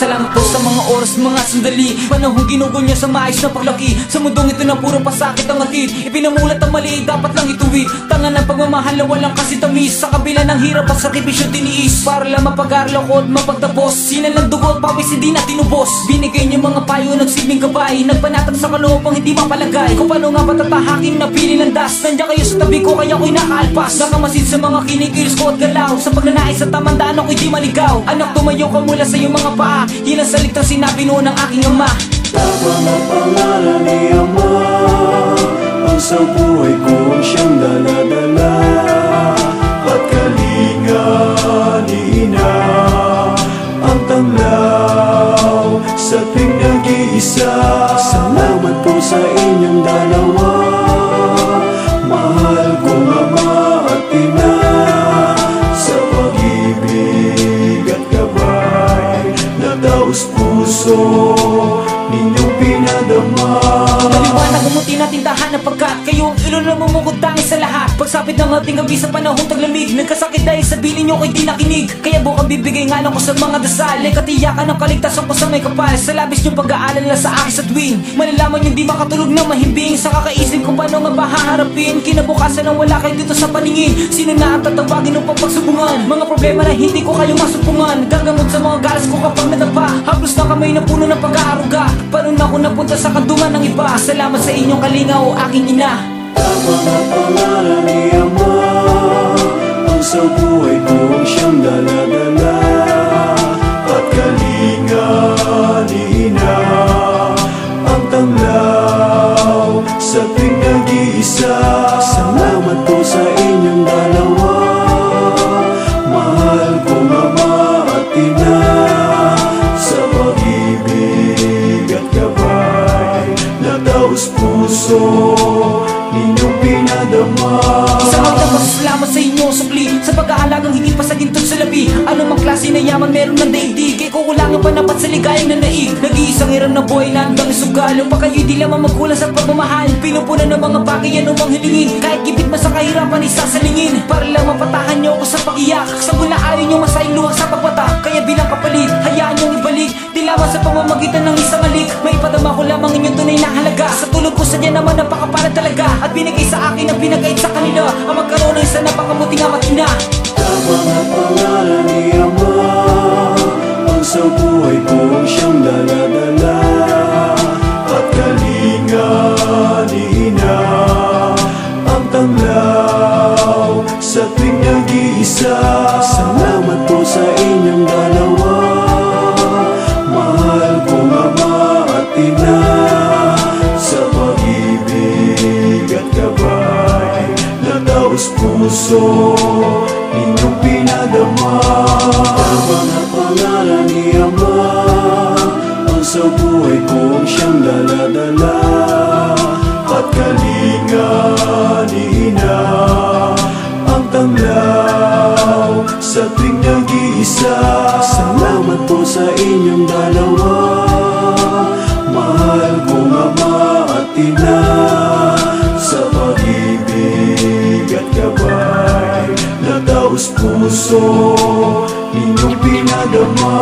Salamat po sa mga oras, mga sandali, panahong ginugol niya sa maayos na paglaki. Sa mundong ito na puro pasakit ang atid, ipinamulat ang mali, dapat lang ituwid. Tangan ng pagmamahal na walang kasitamis, sa kabila ng hirap at sakripisyo tiniis, para lang mapag-aral ako at mapagtapos. Sinal ng dugo at pawis hindi na tinubos. Binigay niyo mga payo, nagsilbing gabay, nagpanatag sa kaloobang hindi mapalagay. Kung paano nga patatahakin na pili ng das, nandiyan kayo sa tabi ko kaya ako'y nakaalpas. Nakamasid sa mga kinikilos ko at galaw, sa pagnanais sa tamandaan ako'y di maligaw. Anak, tumayo ka mula sa iyong mga paa, yun ang salitang sinabi noon ng aking ama. Tabang ang pangalan ni Ama, ang sa buhay ko siyang daladala, at kalinga ni Ina ang tanglaw sa tuwing nag-iisa. Salamat po sa inyong dalawa, mahal kong Ama at Ina, sa pag-ibig at gabay na taos puso ninyong pinadama. Maliwanag umuti na tindahan ng pagkat kayo ang ilo na mumugod tangis sa lahat. Pagsapit ng ating gabi sa panahong taglamig, nagkasakit dahil sa bilin nyo ko'y di nakinig. Kaya bukang bibigay nga lang ko sa mga dasal, ay katiyakan ng kaligtasan ko sa may kapal. Sa labis nyo pag-aalala sa akin sa tuwing malalaman yung di makatulog na mahimbing. Sa kakaisip kung paano nga ba haharapin kinabukasan nang wala kayo dito sa paningin. Sino na ang tatawagin upang pagsubungan mga problema na hindi ko kayo masupungan. Gagamot sa mga galas ko kapag nadapa, haplos na kamay na puno ng pag-aaruga. Paano na ako napunta sa kadungan ng iba? Salamat sa inyong kalinga o aking ina. Tabang ang pangalan ni Ama, ang sa buhay ko siyang daladala, at kalinga ni Ina ang tanglaw sa tuwing nag-iisa. Salamat po sa inyong dalawa, mahal kong Ama at Ina, sa pag-ibig at gabay na taos puso ninyong pinadama. Salamat sa inyo supli, sa pag-aalagang hindi pa sa ginto sa labi. Ano mang klase na yaman meron ng daigdig, kaya kukulangan pa napat sa ligayang nanaig. Nag-iisang hirang na buhay na hanggang isugalo, pa kayo'y di lamang magkulang sa pagmamahal. Pinupunan ng mga bagay yan umang hilingin, kahit gipit man sa kahirapan isasalingin. Para lang mapatahan nyo ako sa pag-iyak, sa mula ayaw nyo masayang luwag sa pagbatak. Kaya bilang kapalit, hayaan nyong ibalik, di lamang sa pamamagitan ng isang alik. May ipadama ko lamang inyong tunay na halaga, sa tulog ko sadya naman napakapalad talaga. At binigay sa akin ang pinagait sa kanila, ang magkaroon ng isang napakamuting ama't ina. Tabang ang pangalan ni Ama, ang sa buhay ko siyang daladala, at kalinga ni Ina ang tanglaw sa tuwing nag-iisa. Salamat po sa inyong dalawa, mahal kong Ama at Ina, sa pag-ibig at gabay, 'Taos puso ninyong pinadama. Tabang ang pangalan ni Ama, ang sa buhay ko siyang daladala, at kalinga ni Ina ang tanglaw sa tuwing nag-iisa. Salamat po sa inyong dalawa, mahal kong Ama at Ina, sa pag-ibig at gabay na taos puso ninyong pinadama. Tabang ang pangalan ni Ama, ang sa buhay ko siyang daladala, at kalinga ni Ina ang tanglaw sa tuwing nag-iisa. Salamat po sa inyong dalawa, mahal kong Ama at Ina, sa pag-ibig at gabay na taos puso ninyong pinadama.